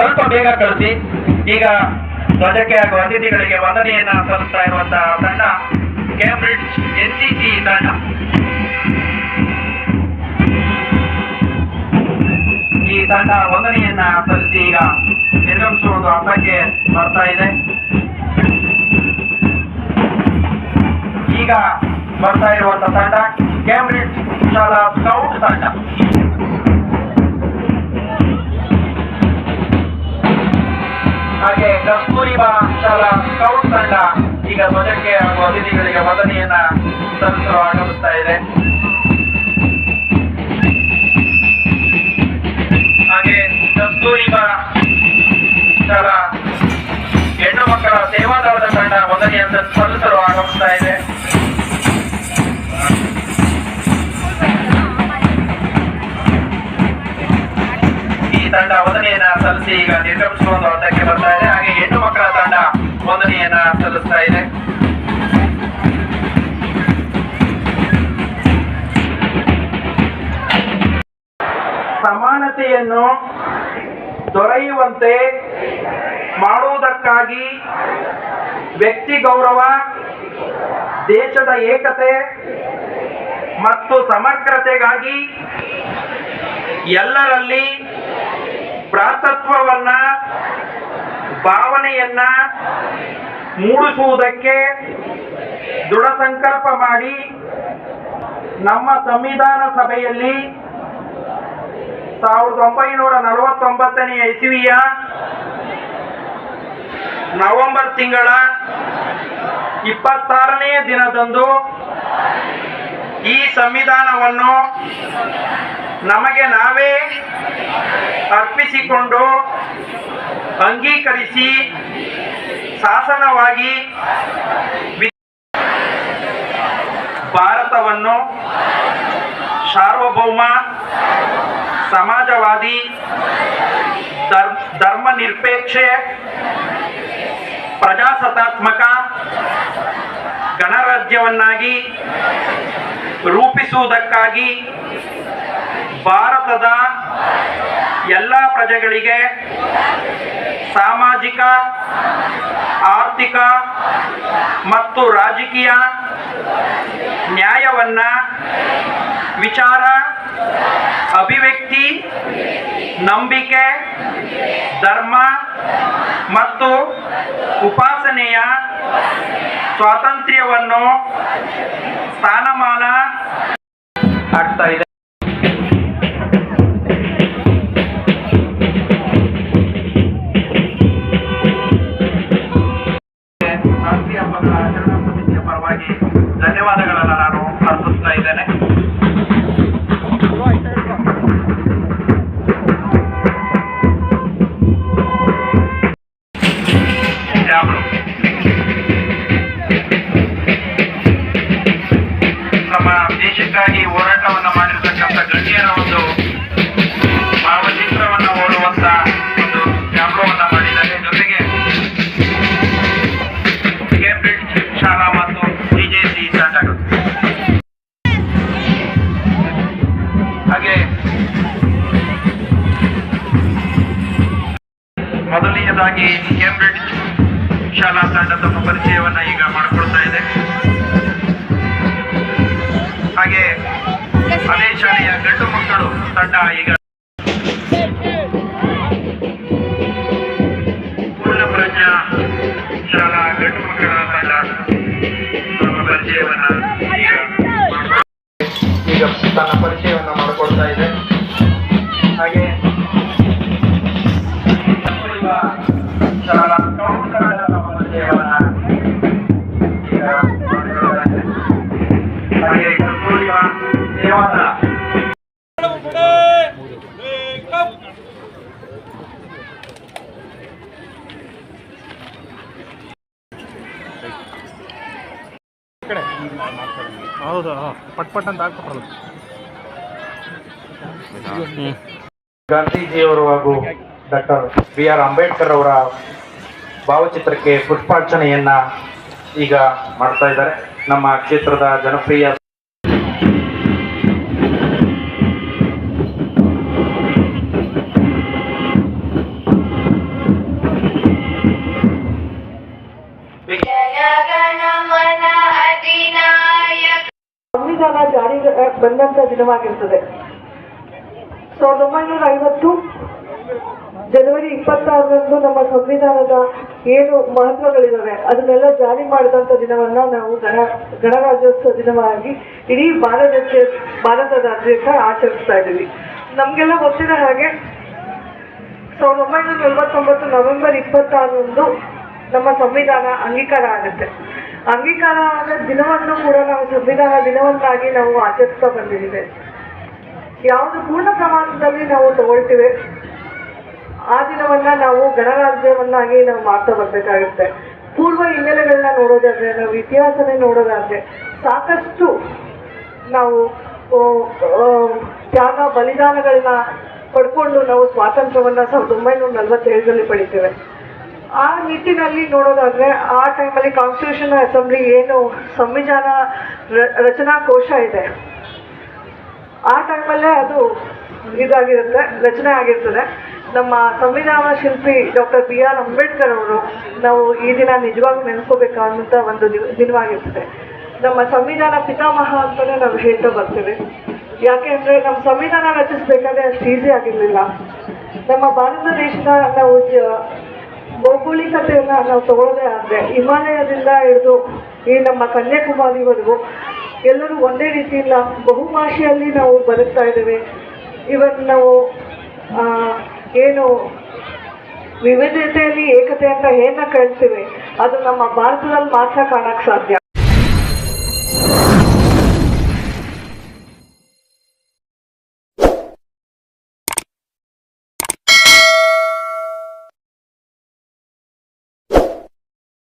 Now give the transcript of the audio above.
ಸ್ವಲ್ಪ ಬೇಗ ಕಳಿಸಿ. ಈಗ ಧ್ವಜಕ್ಕೆ ಹಾಗೂ ಅತಿಥಿಗಳಿಗೆ ವಂದನೆಯನ್ನ ಸಲ್ಲಿಸ್ತಾ ಇರುವಂತಹ ತಂಡ ಕೇಂಬ್ರಿಡ್ಜ್ NCC ತಂಡ. ಈ ತಂಡ ವಂದನೆಯನ್ನ ಸಲ್ಲಿಸಿ ಈಗ ನಿರ್ಗಮಿಸುವುದು ಹಂತಕ್ಕೆ ಬರ್ತಾ ಇದೆ. ಈಗ ಬರ್ತಾ ಇರುವಂತಹ ತಂಡ ಕೇಂಬ್ರಿಡ್ಜ್ ಶಾಲಾ ಸ್ಕೌಟ್ ತಂಡ. ಹಾಗೆ ಕಸ್ತೂರಿಬಾ ಶಾಲಾ ಸ್ಕೌಟ್ ತಂಡ ಈಗ ಧ್ವಜಕ್ಕೆ ಹಾಗೂ ಅತಿಥಿಗಳಿಗೆ ವಂದನೆಯನ್ನ ಸಲ್ಲಿಸಲು ಆಗಮಿಸ್ತಾ ಇದೆ. ಹಾಗೆ ಕಸ್ತೂರಿಬಾ ಶಾಲಾ ಹೆಣ್ಣು ಮಕ್ಕಳ ಸೇವಾದಳದ ತಂಡ ವಂದನೆಯನ್ನು ಸಲ್ಲಿಸಲು ಆಗಮಿಸ್ತಾ ಇದೆ. ಈ ತಂಡ ವಂದನೆಯನ್ನ ಸಲ್ಲಿಸಿ ಈಗ ನಿರ್ಗಮಿಸುವ ಒಂದು ಹಂತಕ್ಕೆ ಬರ್ತಾ ಇದೆ. ಹಾಗೆ ಹೆಣ್ಣು ಮಕ್ಕಳ ತಂಡ ವಂದನೆಯನ್ನ ಸಲ್ಲಿಸ್ತಾ ಇದೆ. ಸಮಾನತೆಯನ್ನು ದೊರೆಯುವಂತೆ ಮಾಡುವುದಕ್ಕಾಗಿ ವ್ಯಕ್ತಿ ಗೌರವ, ದೇಶದ ಏಕತೆ ಮತ್ತು ಸಮಗ್ರತೆಗಾಗಿ ಎಲ್ಲರಲ್ಲಿ ಭ್ರಾತೃತ್ವವನ್ನ ಭಾವನೆಯನ್ನ ಮೂಡಿಸುವುದಕ್ಕೆ ದೃಢ ಸಂಕಲ್ಪ ಮಾಡಿ ನಮ್ಮ ಸಂವಿಧಾನ ಸಭೆಯಲ್ಲಿ 1949ನೇ ಇಸವಿಯ ನವೆಂಬರ್ ತಿಂಗಳ 26ನೇ ದಿನದಂದು ಈ ಸಂವಿಧಾನವನ್ನು ನಮಗೆ ನಾವೇ ಅರ್ಪಿಸಿಕೊಂಡು ಅಂಗೀಕರಿಸಿ ಶಾಸನವಾಗಿ ಭಾರತವನ್ನು ಸಾರ್ವಭೌಮ, ಸಮಾಜವಾದಿ, ಧರ್ಮ ನಿರಪೇಕ್ಷ, ಪ್ರಜಾಸತ್ತಾತ್ಮಕ ಗಣರಾಜ್ಯವನ್ನಾಗಿ ರೂಪಿಸುವುದಕ್ಕಾಗಿ ಭಾರತದ ಎಲ್ಲ ಪ್ರಜೆಗಳಿಗೆ ಸಾಮಾಜಿಕ, ಆರ್ಥಿಕ ಮತ್ತು ರಾಜಕೀಯ ನ್ಯಾಯವನ್ನ ವಿಚಾರ, ಅಭಿವ್ಯಕ್ತಿ, ನಂಬಿಕೆ, ಧರ್ಮ ಮತ್ತು ಉಪಾಸನೆಯ ಸ್ವಾತಂತ್ರ್ಯವನ್ನು ಸ್ಥಾನಮಾನ ಆಗ್ತಾ ಇದೆ. ರಾಷ್ಟ್ರೀಯ ಹಬ್ಬಗಳ ಆಚರಣಾ ಸಮಿತಿಯ ಪರವಾಗಿ ಧನ್ಯವಾದಗಳನ್ನು ನಾನು ಅರ್ಪಿಸ್ತಾ ಇದ್ದೇನೆ. ನಮ್ಮ ದೇಶಕ್ಕಾಗಿ ಹೋರಾಟವನ್ನು ಮಾಡಿರ್ತಕ್ಕಂಥ ಗಣ್ಯರ ಒಂದು ಭಾವಚಿತ್ರವನ್ನು ಓಡುವಂತ ಒಂದು ಟ್ಯಾಬ್ಲೋವನ್ನು ಮಾಡಿದ್ದಾರೆ. ಜೊತೆಗೆ ಕೇಂಬ್ರಿಡ್ಜ್ ಶಾಲಾ ಮತ್ತು CJC ತಂಡಗಳು. ಹಾಗೆ ಮೊದಲನೆಯದಾಗಿ ಕೇಂಬ್ರಿಡ್ಜ್ ಶಾಲಾ ತಂಡ ತಮ್ಮ ಪರಿಚಯವನ್ನ ಈಗ ಮಾಡಿಕೊಳ್ತಾ ಇದೆ. ಹಾಗೆ ಅದೇ ಶಾಲೆಯ ಗಂಡು ಮಕ್ಕಳು ತಂಡ ಈಗ ಪೂರ್ಣಪ್ರಜ್ಞಾ ಶಾಲಾ ಗಂಡು ಮಕ್ಕಳ ತಂಡ ತಮ್ಮ ಪರಿಚಯವನ್ನ ಈಗ ತನ್ನ ಪರಿಚಯವನ್ನ ಮಾಡಿಕೊಳ್ತಾ ಇದೆ. ಹಾಗೆ ಶಾಲಾ ಸ್ಕೌಟ್ ತಂಡ ತಮ್ಮ ಪರಿಚಯವನ್ನ ಈಗ ಮಾಡಿಕೊಳ್ತಾ ಇದೆ. ಹಾಗೆ ಸೇವಾದಳ ಹೌದು, ಪಟ್ ಅಂತ ಆಗ್ಬಿಟ್ರಲ್ಲ. ಗಾಂಧೀಜಿಯವರು ಹಾಗೂ ಡಾಕ್ಟರ್ BR ಅಂಬೇಡ್ಕರ್ ಅವರ ಭಾವಚಿತ್ರಕ್ಕೆ ಪುಷ್ಪಾರ್ಚನೆಯನ್ನ ಈಗ ಮಾಡ್ತಾ ಇದ್ದಾರೆ. ನಮ್ಮ ಕ್ಷೇತ್ರದ ಜನಪ್ರಿಯ ದಿನವಾಗಿರ್ತದೆ. 1950 ಜನವರಿ 26ರಂದು ನಮ್ಮ ಸಂವಿಧಾನದ ಏನು ಮಹತ್ವಗಳಿದಾವೆ ಅದನ್ನೆಲ್ಲ ಜಾರಿ ಮಾಡಿದಂಥ ದಿನವನ್ನ ನಾವು ಗಣರಾಜ್ಯೋತ್ಸವ ದಿನವಾಗಿ ಇಡೀ ಭಾರತದಾದ್ಯಂತ ಆಚರಿಸ್ತಾ ಇದ್ದೀವಿ. ನಮಗೆಲ್ಲ ಗೊತ್ತಿರೋ ಹಾಗೆ 1949 ನವೆಂಬರ್ 26ರಂದು ನಮ್ಮ ಸಂವಿಧಾನ ಅಂಗೀಕಾರ ಆಗುತ್ತೆ. ಅಂಗೀಕಾರ ಆದ ದಿನವನ್ನು ಕೂಡ ನಾವು ಸಂವಿಧಾನ ದಿನವನ್ನಾಗಿ ನಾವು ಆಚರಿಸ್ತಾ ಬಂದಿದ್ದೇವೆ. ಯಾವುದು ಪೂರ್ಣ ಪ್ರಮಾಣದಲ್ಲಿ ನಾವು ತಗೊಳ್ತೀವಿ ಆ ದಿನವನ್ನ ನಾವು ಗಣರಾಜ್ಯವನ್ನಾಗಿ ನಾವು ಮಾಡ್ತಾ ಬರ್ಬೇಕಾಗುತ್ತೆ. ಪೂರ್ವ ಹಿನ್ನೆಲೆಗಳನ್ನ ನೋಡೋದಾದ್ರೆ, ನಾವು ಇತಿಹಾಸನೇ ನೋಡೋದಾದ್ರೆ ಸಾಕಷ್ಟು ನಾವು ತ್ಯಾಗ ಬಲಿದಾನಗಳನ್ನ ಪಡ್ಕೊಂಡು ನಾವು ಸ್ವಾತಂತ್ರ್ಯವನ್ನ 1947ರಲ್ಲಿ ಪಡಿತೇವೆ. ಆ ನಿಟ್ಟಿನಲ್ಲಿ ನೋಡೋದಾದ್ರೆ ಆ ಟೈಮಲ್ಲಿ ಕಾನ್ಸ್ಟಿಟ್ಯೂಷನ್ ಅಸೆಂಬ್ಲಿ ಏನು ಸಂವಿಧಾನ ರಚನಾ ಕೋಶ ಇದೆ ಆ ಟೈಮಲ್ಲೇ ಅದು ಇದಾಗಿರುತ್ತೆ, ರಚನೆ ಆಗಿರ್ತದೆ. ನಮ್ಮ ಸಂವಿಧಾನ ಶಿಲ್ಪಿ ಡಾಕ್ಟರ್ BR ಅಂಬೇಡ್ಕರ್ ಅವರು ನಾವು ಈ ದಿನ ನಿಜವಾಗ್ಲೂ ನೆನೆಸ್ಕೋಬೇಕಾದಂಥ ಒಂದು ದಿನವಾಗಿರ್ತದೆ. ನಮ್ಮ ಸಂವಿಧಾನ ಪಿತಾಮಹ ಅಂತಲೇ ನಾವು ಹೇಳ್ತಾ ಬರ್ತೀವಿ. ಯಾಕೆ ಅಂದರೆ ನಮ್ಮ ಸಂವಿಧಾನ ರಚಿಸಬೇಕಾದ್ರೆ ಅಷ್ಟು ಈಸಿ ಆಗಿರಲಿಲ್ಲ. ನಮ್ಮ ಭಾರತ ದೇಶದ ನಾವು ಭೌಗೋಳಿಕತೆಯನ್ನು ನಾವು ತಗೊಳ್ಳೋದೇ ಆದರೆ ಹಿಮಾಲಯದಿಂದ ಹಿಡಿದು ಈ ನಮ್ಮ ಕನ್ಯಾಕುಮಾರಿವರೆಗೂ ಎಲ್ಲರೂ ಒಂದೇ ರೀತಿ ಇಲ್ಲ, ಬಹುಭಾಷೆಯಲ್ಲಿ ನಾವು ಬದುಕ್ತಾ ಇದ್ದೇವೆ. ಇವನ್ ನಾವು ಏನು ವಿವಿಧತೆಯಲ್ಲಿ ಏಕತೆ ಅಂತ ಏನ ಕೇಳ್ತೀವಿ ಅದು ನಮ್ಮ ಭಾರತದಲ್ಲಿ ಮಾತ್ರ ಕಾಣಕ್ಕೆ ಸಾಧ್ಯ.